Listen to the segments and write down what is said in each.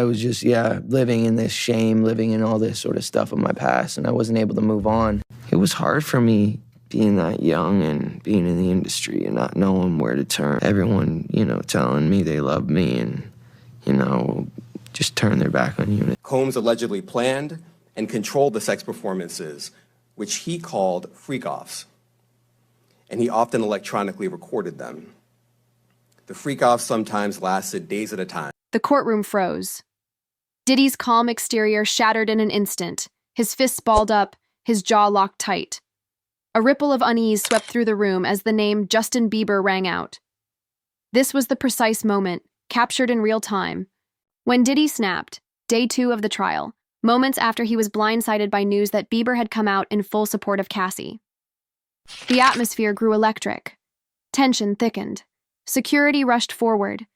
I was just, living in this shame, living in all this sort of stuff of my past, and I wasn't able to move on. It was hard for me being that young and being in the industry and not knowing where to turn. Everyone, telling me they love me and, just turn their back on you. Combs allegedly planned and controlled the sex performances, which he called freak-offs, and he often electronically recorded them. The freak-offs sometimes lasted days at a time. The courtroom froze. Diddy's calm exterior shattered in an instant, his fists balled up, his jaw locked tight. A ripple of unease swept through the room as the name Justin Bieber rang out. This was the precise moment, captured in real time, when Diddy snapped, day 2 of the trial, moments after he was blindsided by news that Bieber had come out in full support of Cassie. The atmosphere grew electric. Tension thickened. Security rushed forward.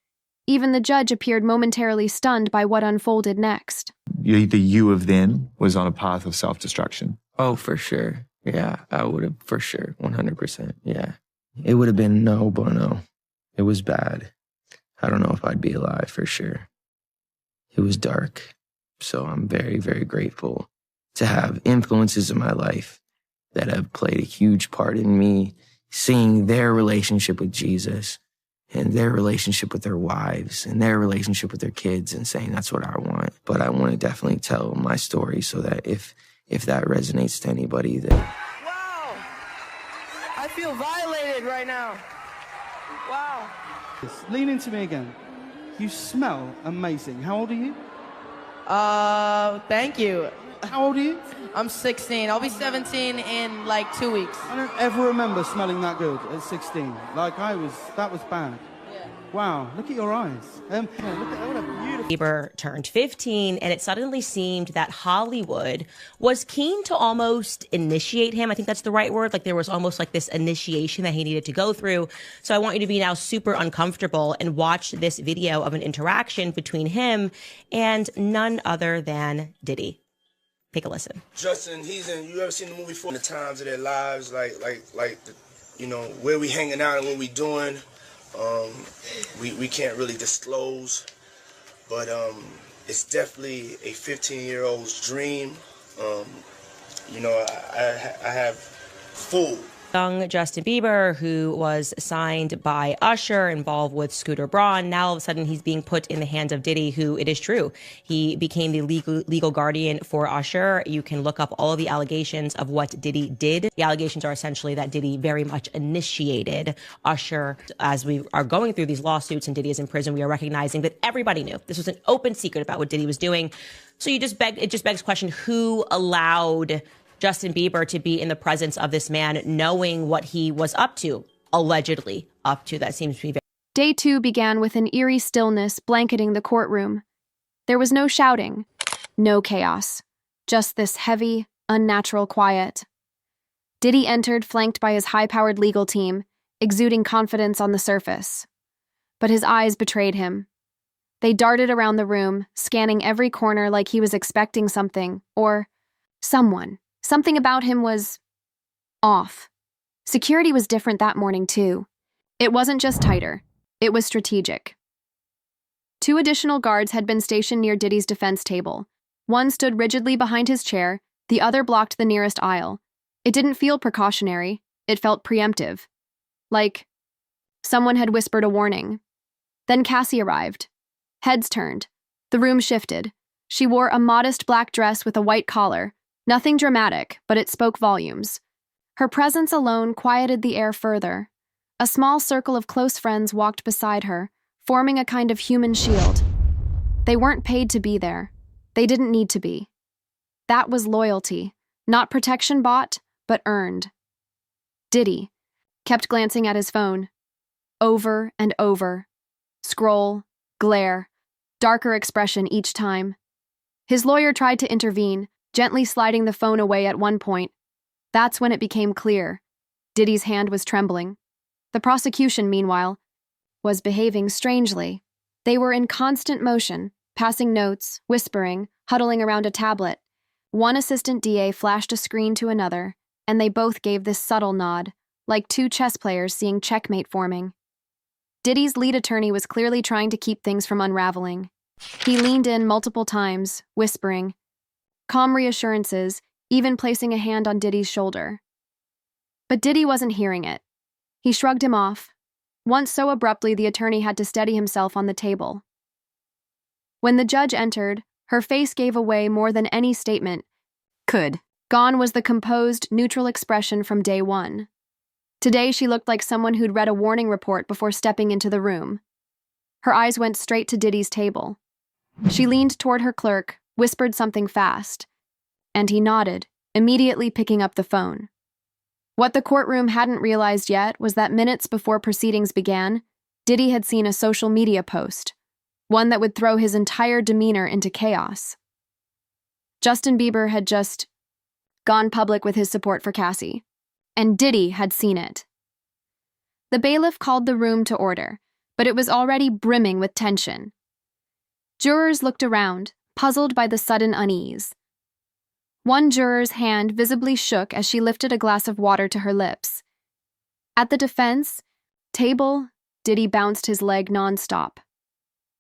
Even the judge appeared momentarily stunned by what unfolded next. The you of then was on a path of self-destruction. Oh, for sure. Yeah, I would have, for sure, 100%, yeah. It would have been no bueno. It was bad. I don't know if I'd be alive, for sure. It was dark. So I'm very, very grateful to have influences in my life that have played a huge part in me seeing their relationship with Jesus and their relationship with their wives and their relationship with their kids and saying that's what I want. But I want to definitely tell my story so that if that resonates to anybody, that... Wow! I feel violated right now. Wow. Lean into me again. You smell amazing. How old are you? Thank you. How old are you? I'm 16. I'll be 17 in like 2 weeks. I don't ever remember smelling that good at 16. Like that was bad. Yeah. Wow, look at your eyes. Look at what a beautiful... Bieber turned 15, and it suddenly seemed that Hollywood was keen to almost initiate him. I think that's the right word. Like there was almost like this initiation that he needed to go through. So I want you to be now super uncomfortable and watch this video of an interaction between him and none other than Diddy. Take a listen. Justin, you ever seen the movie The Times of Their Lives, where we hanging out and what we doing. We can't really disclose, but it's definitely a 15-year-old's dream. I have full. Young Justin Bieber, who was signed by Usher, involved with Scooter Braun. Now, all of a sudden, he's being put in the hands of Diddy, who, it is true, he became the legal guardian for Usher. You can look up all of the allegations of what Diddy did. The allegations are essentially that Diddy very much initiated Usher. As we are going through these lawsuits and Diddy is in prison, we are recognizing that everybody knew. This was an open secret about what Diddy was doing. So it just begs the question, who allowed Justin Bieber to be in the presence of this man, knowing what he was up to, allegedly up to? That seems to be very... Day 2 began with an eerie stillness blanketing the courtroom. There was no shouting, no chaos, just this heavy, unnatural quiet. Diddy entered flanked by his high-powered legal team, exuding confidence on the surface. But his eyes betrayed him. They darted around the room, scanning every corner like he was expecting something, or someone. Something about him was off. Security was different that morning, too. It wasn't just tighter. It was strategic. 2 additional guards had been stationed near Diddy's defense table. One stood rigidly behind his chair, the other blocked the nearest aisle. It didn't feel precautionary. It felt preemptive. Like someone had whispered a warning. Then Cassie arrived. Heads turned. The room shifted. She wore a modest black dress with a white collar. Nothing dramatic, but it spoke volumes. Her presence alone quieted the air further. A small circle of close friends walked beside her, forming a kind of human shield. They weren't paid to be there. They didn't need to be. That was loyalty, not protection bought, but earned. Diddy kept glancing at his phone. Over and over. Scroll, glare, darker expression each time. His lawyer tried to intervene, gently sliding the phone away at one point. That's when it became clear. Diddy's hand was trembling. The prosecution, meanwhile, was behaving strangely. They were in constant motion, passing notes, whispering, huddling around a tablet. One assistant DA flashed a screen to another, and they both gave this subtle nod, like 2 chess players seeing checkmate forming. Diddy's lead attorney was clearly trying to keep things from unraveling. He leaned in multiple times, whispering, calm reassurances, even placing a hand on Diddy's shoulder. But Diddy wasn't hearing it. He shrugged him off, once so abruptly the attorney had to steady himself on the table. When the judge entered, her face gave away more than any statement could. Gone was the composed, neutral expression from day one. Today she looked like someone who'd read a warning report before stepping into the room. Her eyes went straight to Diddy's table. She leaned toward her clerk, whispered something fast, and he nodded, immediately picking up the phone. What the courtroom hadn't realized yet was that minutes before proceedings began, Diddy had seen a social media post, one that would throw his entire demeanor into chaos. Justin Bieber had just gone public with his support for Cassie, and Diddy had seen it. The bailiff called the room to order, but it was already brimming with tension. Jurors looked around, puzzled by the sudden unease. One juror's hand visibly shook as she lifted a glass of water to her lips. At the defense table, Diddy bounced his leg nonstop.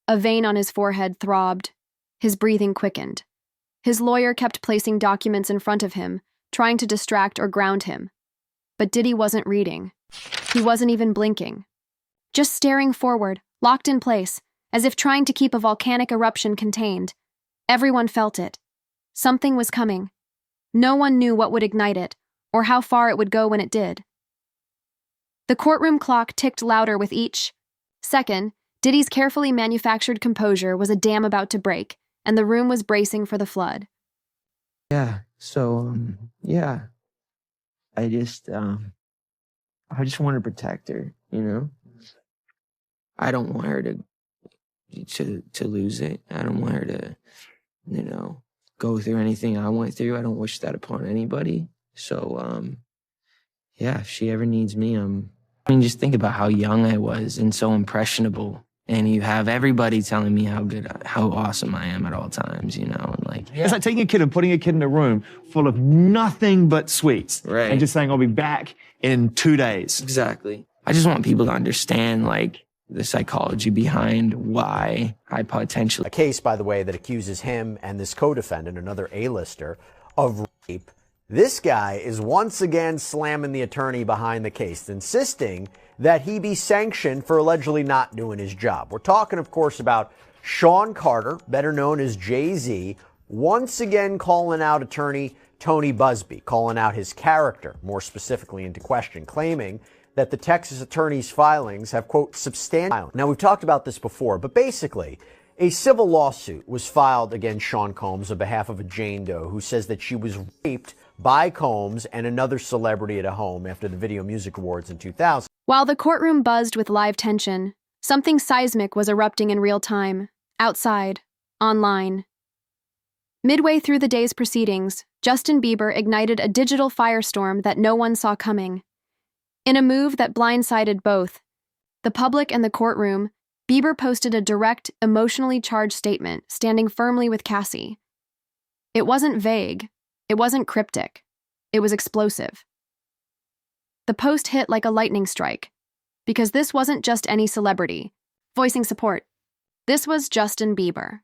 A vein on his forehead throbbed. His breathing quickened. His lawyer kept placing documents in front of him, trying to distract or ground him. But Diddy wasn't reading. He wasn't even blinking. Just staring forward, locked in place, as if trying to keep a volcanic eruption contained. Everyone felt it. Something was coming. No one knew what would ignite it, or how far it would go when it did. The courtroom clock ticked louder with each second. Diddy's carefully manufactured composure was a dam about to break, and the room was bracing for the flood. Yeah, so, I just want to protect her, you know? I don't want her to lose it. I don't want her to, go through anything I went through. I don't wish that upon anybody. So, if she ever needs me, just think about how young I was and so impressionable. And you have everybody telling me how awesome I am at all times, and It's like taking a kid and putting a kid in a room full of nothing but sweets. Right. And just saying, I'll be back in 2 days. Exactly. I just want people to understand, the psychology behind why I potentially... A case, by the way, that accuses him and this co-defendant, another A-lister, of rape. This guy is once again slamming the attorney behind the case, insisting that he be sanctioned for allegedly not doing his job. We're talking, of course, about Sean Carter, better known as Jay-Z, once again calling out attorney Tony Busby, calling out his character, more specifically into question, claiming that the Texas attorney's filings have, quote, substantial. Now, we've talked about this before, but basically, a civil lawsuit was filed against Sean Combs on behalf of a Jane Doe who says that she was raped by Combs and another celebrity at a home after the Video Music Awards in 2000. While the courtroom buzzed with live tension, something seismic was erupting in real time, outside, online. Midway through the day's proceedings, Justin Bieber ignited a digital firestorm that no one saw coming. In a move that blindsided both the public and the courtroom, Bieber posted a direct, emotionally charged statement, standing firmly with Cassie. It wasn't vague. It wasn't cryptic. It was explosive. The post hit like a lightning strike, because this wasn't just any celebrity voicing support. This was Justin Bieber,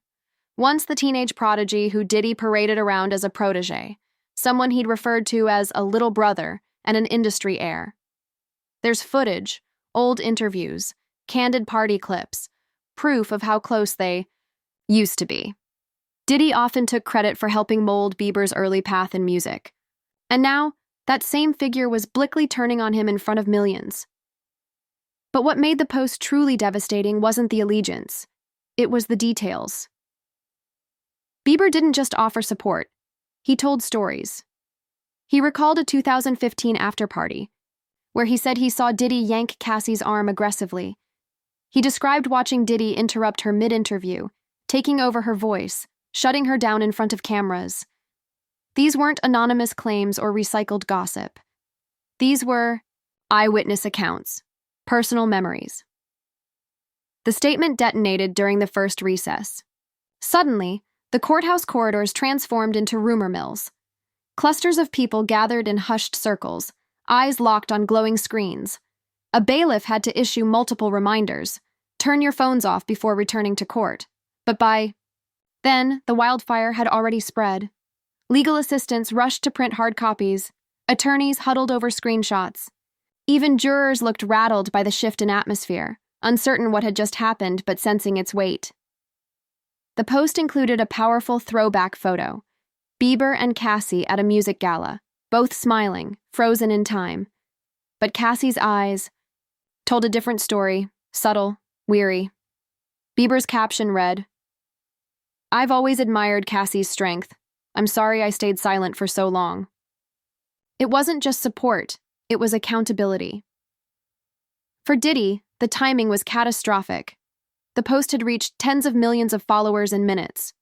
once the teenage prodigy who Diddy paraded around as a protege, someone he'd referred to as a little brother and an industry heir. There's footage, old interviews, candid party clips, proof of how close they used to be. Diddy often took credit for helping mold Bieber's early path in music. And now, that same figure was bleakly turning on him in front of millions. But what made the post truly devastating wasn't the allegiance. It was the details. Bieber didn't just offer support. He told stories. He recalled a 2015 after-party, where he said he saw Diddy yank Cassie's arm aggressively. He described watching Diddy interrupt her mid-interview, taking over her voice, shutting her down in front of cameras. These weren't anonymous claims or recycled gossip. These were eyewitness accounts, personal memories. The statement detonated during the first recess. Suddenly, the courthouse corridors transformed into rumor mills. Clusters of people gathered in hushed circles, eyes locked on glowing screens. A bailiff had to issue multiple reminders. Turn your phones off before returning to court. But by then, the wildfire had already spread. Legal assistants rushed to print hard copies. Attorneys huddled over screenshots. Even jurors looked rattled by the shift in atmosphere, uncertain what had just happened but sensing its weight. The post included a powerful throwback photo. Bieber and Cassie at a music gala, both smiling, frozen in time. But Cassie's eyes told a different story, subtle, weary. Bieber's caption read, "I've always admired Cassie's strength. I'm sorry I stayed silent for so long." It wasn't just support, it was accountability. For Diddy, the timing was catastrophic. The post had reached tens of millions of followers in minutes.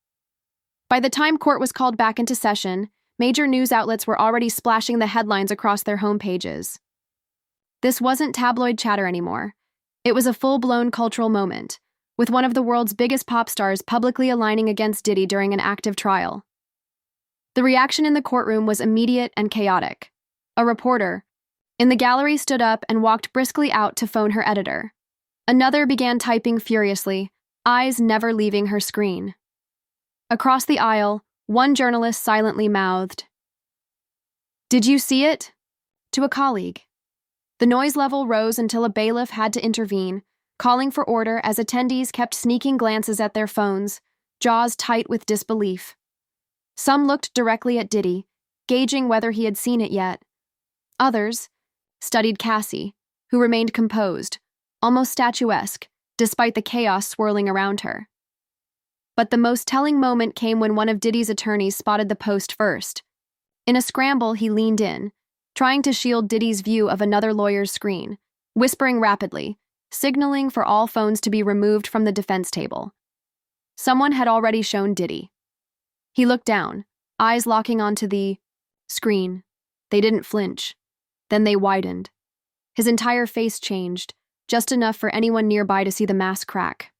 By the time court was called back into session, major news outlets were already splashing the headlines across their homepages. This wasn't tabloid chatter anymore. It was a full-blown cultural moment, with one of the world's biggest pop stars publicly aligning against Diddy during an active trial. The reaction in the courtroom was immediate and chaotic. A reporter in the gallery stood up and walked briskly out to phone her editor. Another began typing furiously, eyes never leaving her screen. Across the aisle, one journalist silently mouthed, "Did you see it?" to a colleague. The noise level rose until a bailiff had to intervene, calling for order as attendees kept sneaking glances at their phones, jaws tight with disbelief. Some looked directly at Diddy, gauging whether he had seen it yet. Others studied Cassie, who remained composed, almost statuesque, despite the chaos swirling around her. But the most telling moment came when one of Diddy's attorneys spotted the post first. In a scramble, he leaned in, trying to shield Diddy's view of another lawyer's screen, whispering rapidly, signaling for all phones to be removed from the defense table. Someone had already shown Diddy. He looked down, eyes locking onto the screen. They didn't flinch. Then they widened. His entire face changed, just enough for anyone nearby to see the mask crack.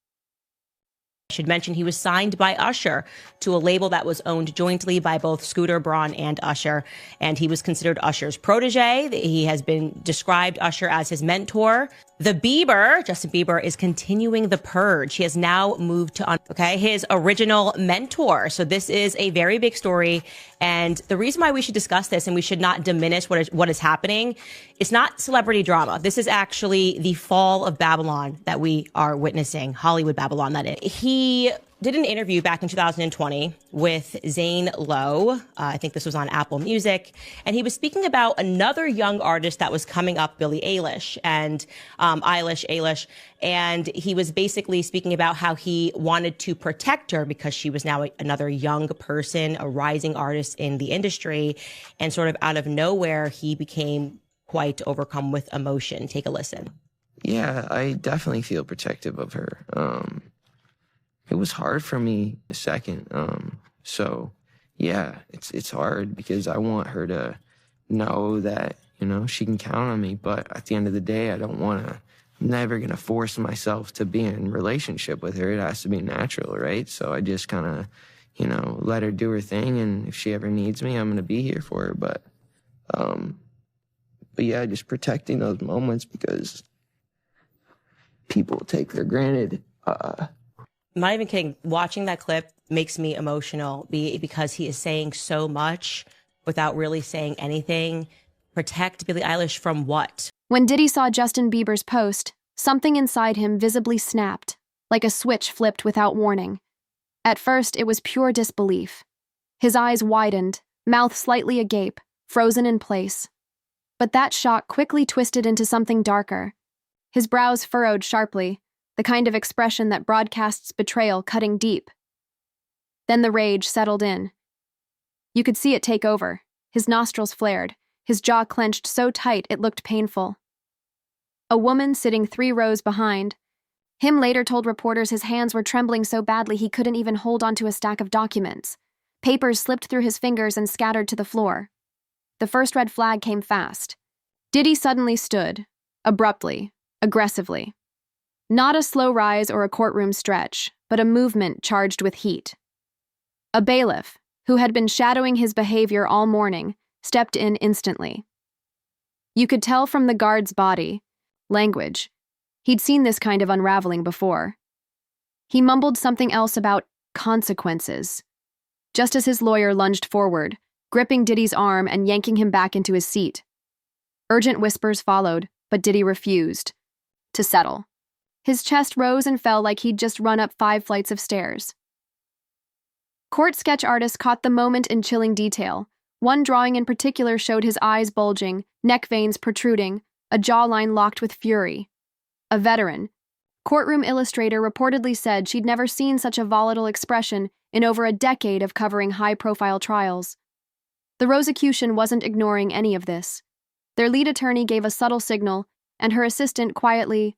I should mention he was signed by Usher to a label that was owned jointly by both Scooter Braun and Usher, and he was considered Usher's protege. He has been described Usher as his mentor. Justin Bieber, is continuing the purge. He has now moved to, his original mentor. So this is a very big story. And the reason why we should discuss this and we should not diminish what is happening, it's not celebrity drama. This is actually the fall of Babylon that we are witnessing, Hollywood Babylon, that is. He did an interview back in 2020 with Zane Lowe. I think this was on Apple Music. And he was speaking about another young artist that was coming up, Billie Eilish, and Eilish. And he was basically speaking about how he wanted to protect her because she was now another young person, a rising artist in the industry. And sort of out of nowhere, he became quite overcome with emotion. Take a listen. Yeah, I definitely feel protective of her. It was hard for me a second. So yeah, it's hard because I want her to know that, she can count on me. But at the end of the day, I'm never going to force myself to be in a relationship with her. It has to be natural, right? So I just kind of, let her do her thing. And if she ever needs me, I'm going to be here for her. But yeah, just protecting those moments because people take for granted. I'm not even kidding. Watching that clip makes me emotional because he is saying so much without really saying anything. Protect Billie Eilish from what? When Diddy saw Justin Bieber's post, something inside him visibly snapped, like a switch flipped without warning. At first, it was pure disbelief. His eyes widened, mouth slightly agape, frozen in place. But that shock quickly twisted into something darker. His brows furrowed sharply, the kind of expression that broadcasts betrayal cutting deep. Then the rage settled in. You could see it take over. His nostrils flared, his jaw clenched so tight it looked painful. A woman sitting 3 rows behind. Him later told reporters his hands were trembling so badly he couldn't even hold onto a stack of documents. Papers slipped through his fingers and scattered to the floor. The first red flag came fast. Diddy suddenly stood, abruptly, aggressively. Not a slow rise or a courtroom stretch, but a movement charged with heat. A bailiff, who had been shadowing his behavior all morning, stepped in instantly. You could tell from the guard's body language. He'd seen this kind of unraveling before. He mumbled something else about consequences. Just as his lawyer lunged forward, gripping Diddy's arm and yanking him back into his seat. Urgent whispers followed, but Diddy refused to settle. His chest rose and fell like he'd just run up 5 flights of stairs. Court sketch artists caught the moment in chilling detail. One drawing in particular showed his eyes bulging, neck veins protruding, a jawline locked with fury. A veteran, Courtroom illustrator reportedly said she'd never seen such a volatile expression in over a decade of covering high-profile trials. The Rosicrucian wasn't ignoring any of this. Their lead attorney gave a subtle signal, and her assistant quietly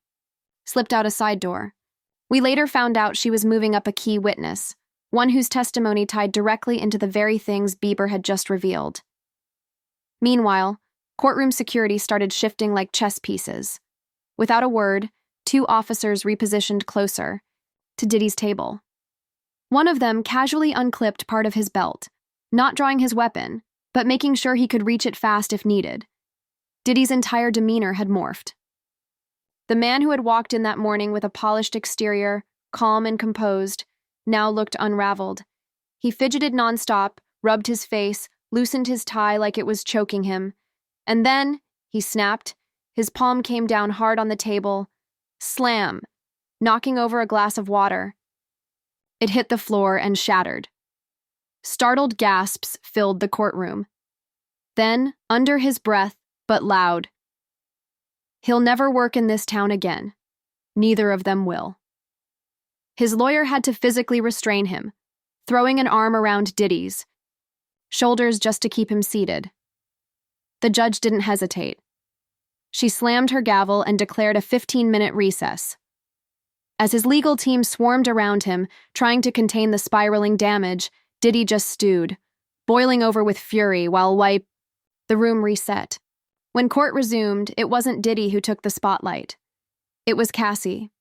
slipped out a side door. We later found out she was moving up a key witness, one whose testimony tied directly into the very things Bieber had just revealed. Meanwhile, courtroom security started shifting like chess pieces. Without a word, 2 officers repositioned closer to Diddy's table. One of them casually unclipped part of his belt, not drawing his weapon, but making sure he could reach it fast if needed. Diddy's entire demeanor had morphed. The man who had walked in that morning with a polished exterior, calm and composed, now looked unraveled. He fidgeted nonstop, rubbed his face, loosened his tie like it was choking him. And then, he snapped. His palm came down hard on the table. Slam, knocking over a glass of water. It hit the floor and shattered. Startled gasps filled the courtroom. Then, under his breath, but loud, "He'll never work in this town again. Neither of them will." His lawyer had to physically restrain him, throwing an arm around Diddy's shoulders just to keep him seated. The judge didn't hesitate. She slammed her gavel and declared a 15-minute recess. As his legal team swarmed around him, trying to contain the spiraling damage, Diddy just stewed, boiling over with fury while the room reset. When court resumed, it wasn't Diddy who took the spotlight. It was Cassie.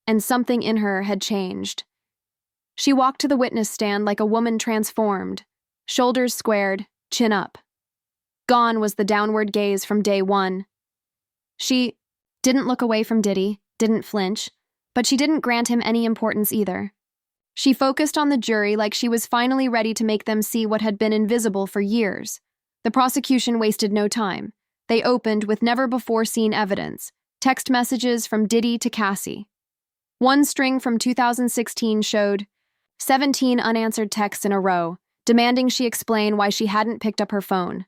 And something in her had changed. She walked to the witness stand like a woman transformed, shoulders squared, chin up. Gone was the downward gaze from day one. She didn't look away from Diddy, didn't flinch, but she didn't grant him any importance either. She focused on the jury like she was finally ready to make them see what had been invisible for years. The prosecution wasted no time. They opened with never-before-seen evidence, text messages from Diddy to Cassie. One string from 2016 showed 17 unanswered texts in a row, demanding she explain why she hadn't picked up her phone.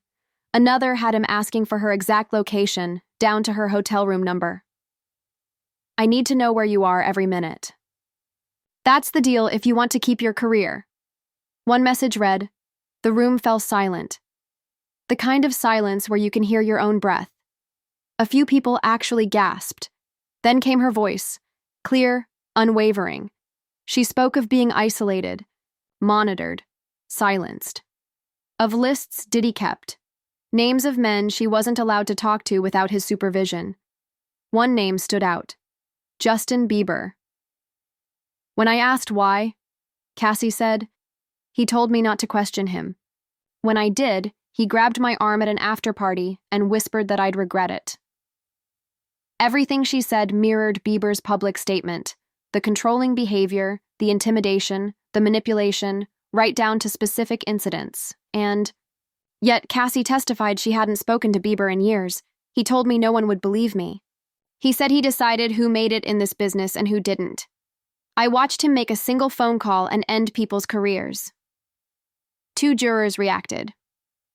Another had him asking for her exact location, down to her hotel room number. "I need to know where you are every minute. That's the deal if you want to keep your career." One message read. The room fell silent. The kind of silence where you can hear your own breath. A few people actually gasped. Then came her voice, clear, unwavering. She spoke of being isolated, monitored, silenced. Of lists Diddy kept. Names of men she wasn't allowed to talk to without his supervision. One name stood out. Justin Bieber. When I asked why, Cassie said, he told me not to question him. When I did, he grabbed my arm at an after-party and whispered that I'd regret it. Everything she said mirrored Bieber's public statement. The controlling behavior, the intimidation, the manipulation, right down to specific incidents. And yet Cassie testified she hadn't spoken to Bieber in years. He told me no one would believe me. He said he decided who made it in this business and who didn't. I watched him make a single phone call and end people's careers. 2 jurors reacted.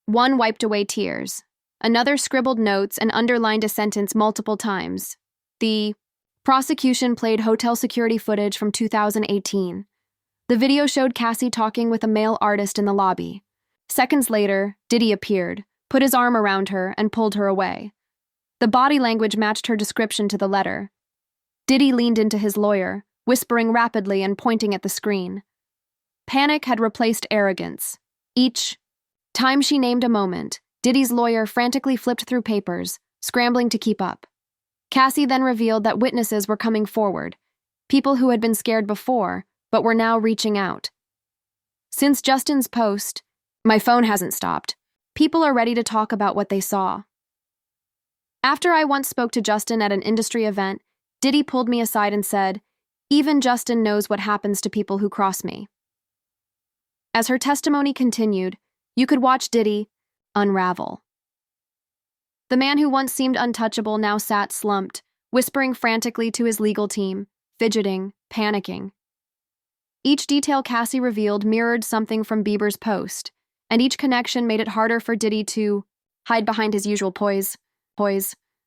One wiped away tears. Another scribbled notes and underlined a sentence multiple times. The prosecution played hotel security footage from 2018. The video showed Cassie talking with a male artist in the lobby. Seconds later, Diddy appeared, put his arm around her, and pulled her away. The body language matched her description to the letter. Diddy leaned into his lawyer, whispering rapidly and pointing at the screen. Panic had replaced arrogance. Each time she named a moment, Diddy's lawyer frantically flipped through papers, scrambling to keep up. Cassie then revealed that witnesses were coming forward, people who had been scared before, but were now reaching out. Since Justin's post, "My phone hasn't stopped," people are ready to talk about what they saw. After I once spoke to Justin at an industry event, Diddy pulled me aside and said, Even Justin knows what happens to people who cross me. As her testimony continued, you could watch Diddy unravel. The man who once seemed untouchable now sat slumped, whispering frantically to his legal team, fidgeting, panicking. Each detail Cassie revealed mirrored something from Bieber's post, and each connection made it harder for Diddy to hide behind his usual poise.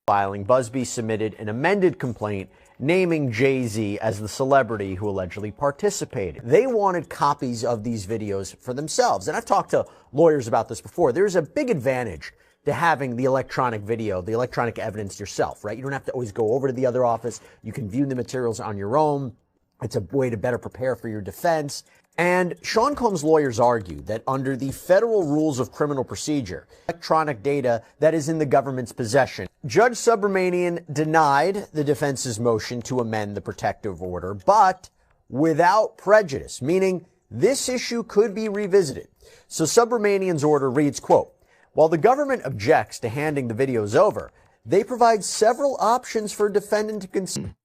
Filing, Busby submitted an amended complaint naming Jay-Z as the celebrity who allegedly participated. They wanted copies of these videos for themselves. And I've talked to lawyers about this before. There's a big advantage to having the electronic video, the electronic evidence yourself, right? You don't have to always go over to the other office. You can view the materials on your own. It's a way to better prepare for your defense. And Sean Combs' lawyers argue that under the federal rules of criminal procedure, electronic data that is in the government's possession. Judge Subramanian denied the defense's motion to amend the protective order, but without prejudice, meaning this issue could be revisited. So Subramanian's order reads, quote, while the government objects to handing the videos over, they provide several options for defendant to consider.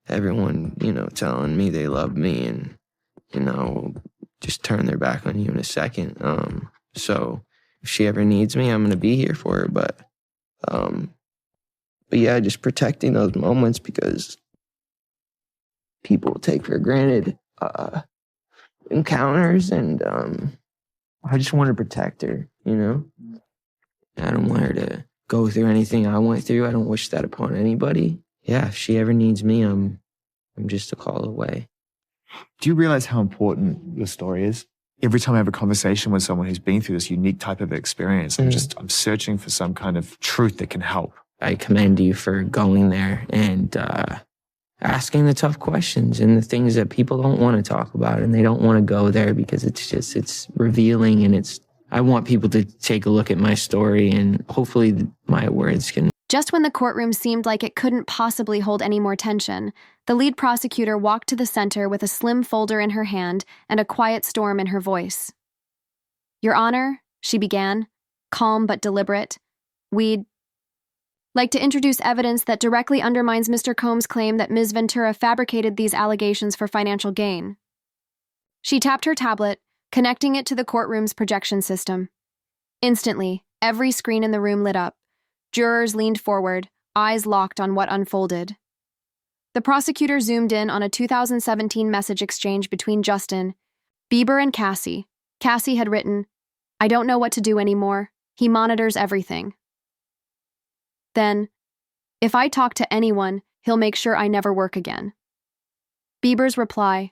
Everyone, telling me they love me and, just turn their back on you in a second. So if she ever needs me, I'm going to be here for her. But yeah, just protecting those moments because people take for granted encounters, and I just want to protect her, I don't want her to go through anything I went through. I don't wish that upon anybody. Yeah, if she ever needs me, I'm just a call away. Do you realize how important your story is? Every time I have a conversation with someone who's been through this unique type of experience, I'm searching for some kind of truth that can help. I commend you for going there and asking the tough questions and the things that people don't want to talk about, and they don't want to go there because it's revealing, and I want people to take a look at my story, and hopefully my words can. Just when the courtroom seemed like it couldn't possibly hold any more tension, the lead prosecutor walked to the center with a slim folder in her hand and a quiet storm in her voice. Your Honor, she began, calm but deliberate, we'd like to introduce evidence that directly undermines Mr. Combs' claim that Ms. Ventura fabricated these allegations for financial gain. She tapped her tablet, connecting it to the courtroom's projection system. Instantly, every screen in the room lit up. Jurors leaned forward, eyes locked on what unfolded. The prosecutor zoomed in on a 2017 message exchange between Justin Bieber and Cassie. Cassie had written, I don't know what to do anymore. He monitors everything. Then, if I talk to anyone, he'll make sure I never work again. Bieber's reply,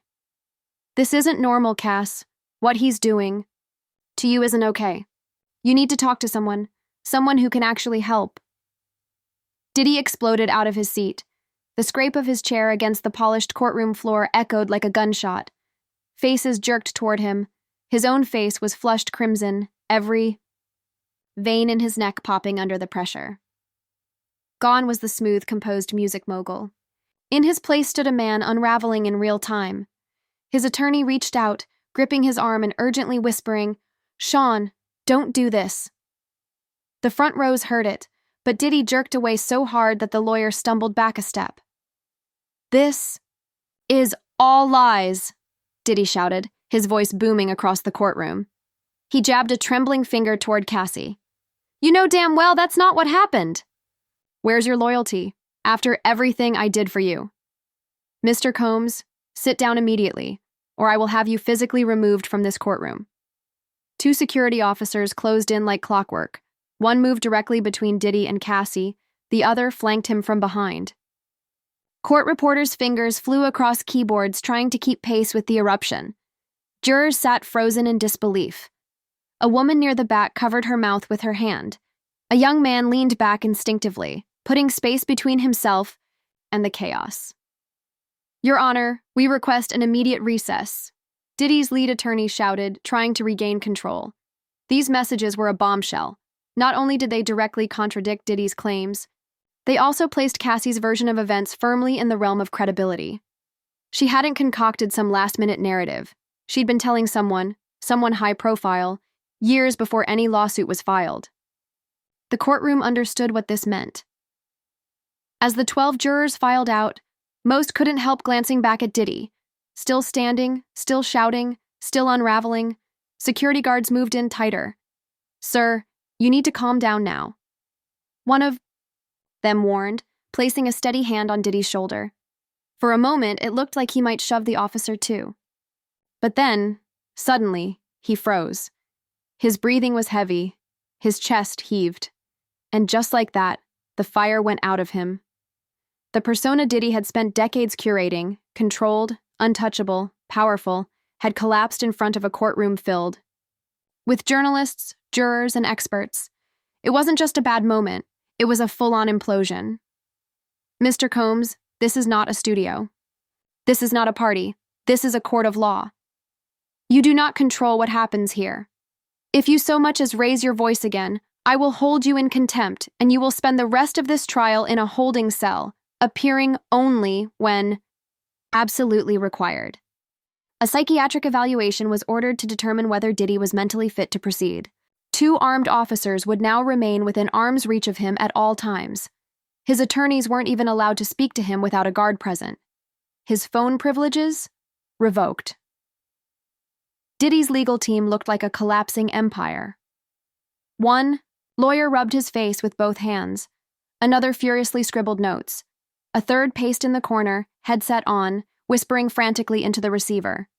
this isn't normal, Cass. What he's doing to you isn't okay. You need to talk to someone who can actually help. Diddy exploded out of his seat. The scrape of his chair against the polished courtroom floor echoed like a gunshot. Faces jerked toward him. His own face was flushed crimson, every vein in his neck popping under the pressure. Gone was the smooth, composed music mogul. In his place stood a man unraveling in real time. His attorney reached out, gripping his arm and urgently whispering, Sean, don't do this. The front rows heard it, but Diddy jerked away so hard that the lawyer stumbled back a step. This is all lies, Diddy shouted, his voice booming across the courtroom. He jabbed a trembling finger toward Cassie. You know damn well that's not what happened. Where's your loyalty, after everything I did for you? Mr. Combs, sit down immediately, or I will have you physically removed from this courtroom. 2 security officers closed in like clockwork. One moved directly between Diddy and Cassie, the other flanked him from behind. Court reporters' fingers flew across keyboards trying to keep pace with the eruption. Jurors sat frozen in disbelief. A woman near the back covered her mouth with her hand. A young man leaned back instinctively, putting space between himself and the chaos. Your Honor, we request an immediate recess, Diddy's lead attorney shouted, trying to regain control. These messages were a bombshell. Not only did they directly contradict Diddy's claims, they also placed Cassie's version of events firmly in the realm of credibility. She hadn't concocted some last-minute narrative. She'd been telling someone high-profile, years before any lawsuit was filed. The courtroom understood what this meant. As the 12 jurors filed out, Most couldn't help glancing back at Diddy. Still standing, still shouting, still unraveling. Security guards moved in tighter. "Sir, you need to calm down now," one of them warned, placing a steady hand on Diddy's shoulder. For a moment, it looked like he might shove the officer too. But then, suddenly, he froze. His breathing was heavy, his chest heaved. And just like that, the fire went out of him. The persona Diddy had spent decades curating, controlled, untouchable, powerful, had collapsed in front of a courtroom filled with journalists, jurors, and experts. It wasn't just a bad moment, it was a full-on implosion. "Mr. Combs, this is not a studio. This is not a party. This is a court of law. You do not control what happens here. If you so much as raise your voice again, I will hold you in contempt, and you will spend the rest of this trial in a holding cell, appearing only when absolutely required." A psychiatric evaluation was ordered to determine whether Diddy was mentally fit to proceed. 2 armed officers would now remain within arm's reach of him at all times. His attorneys weren't even allowed to speak to him without a guard present. His phone privileges? Revoked. Diddy's legal team looked like a collapsing empire. One lawyer rubbed his face with both hands. Another furiously scribbled notes. A third paced in the corner, headset on, whispering frantically into the receiver.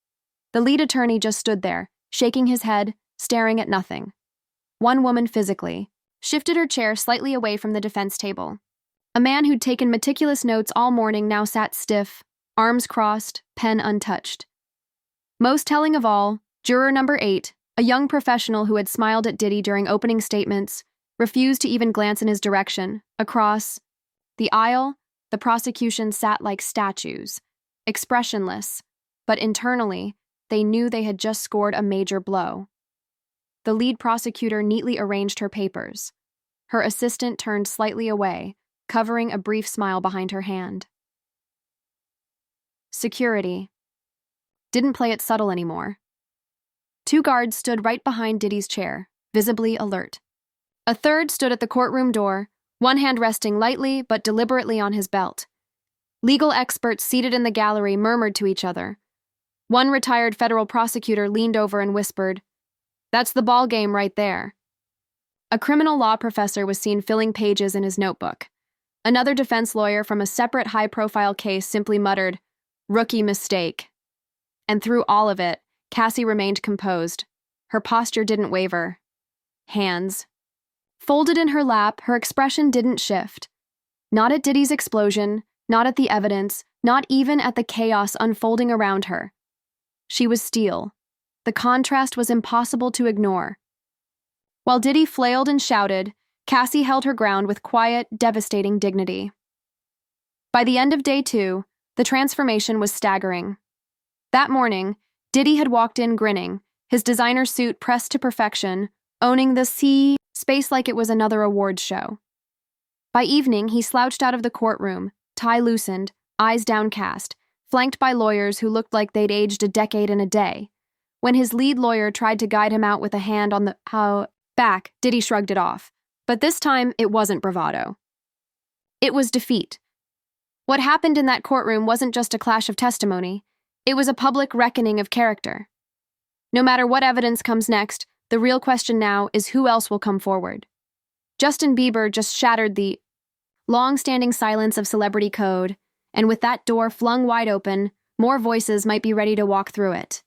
The lead attorney just stood there, shaking his head, staring at nothing. One woman physically shifted her chair slightly away from the defense table. A man who'd taken meticulous notes all morning now sat stiff, arms crossed, pen untouched. Most telling of all, juror number 8, a young professional who had smiled at Diddy during opening statements, refused to even glance in his direction. Across the aisle, the prosecution sat like statues, expressionless, but internally, they knew they had just scored a major blow. The lead prosecutor neatly arranged her papers. Her assistant turned slightly away, covering a brief smile behind her hand. Security didn't play it subtle anymore. 2 guards stood right behind Diddy's chair, visibly alert. A third stood at the courtroom door, one hand resting lightly but deliberately on his belt. Legal experts seated in the gallery murmured to each other. One retired federal prosecutor leaned over and whispered, "That's the ball game right there." A criminal law professor was seen filling pages in his notebook. Another defense lawyer from a separate high-profile case simply muttered, "Rookie mistake." And through all of it, Cassie remained composed. Her posture didn't waver. Hands folded in her lap, her expression didn't shift. Not at Diddy's explosion, not at the evidence, not even at the chaos unfolding around her. She was steel. The contrast was impossible to ignore. While Diddy flailed and shouted, Cassie held her ground with quiet, devastating dignity. By the end of day 2, the transformation was staggering. That morning, Diddy had walked in grinning, his designer suit pressed to perfection, owning the space like it was another awards show. By evening, he slouched out of the courtroom, tie loosened, eyes downcast, flanked by lawyers who looked like they'd aged a decade in a day. When his lead lawyer tried to guide him out with a hand on the back, Diddy shrugged it off. But this time, it wasn't bravado. It was defeat. What happened in that courtroom wasn't just a clash of testimony. It was a public reckoning of character. No matter what evidence comes next, the real question now is who else will come forward. Justin Bieber just shattered the long-standing silence of celebrity code, and with that door flung wide open, more voices might be ready to walk through it.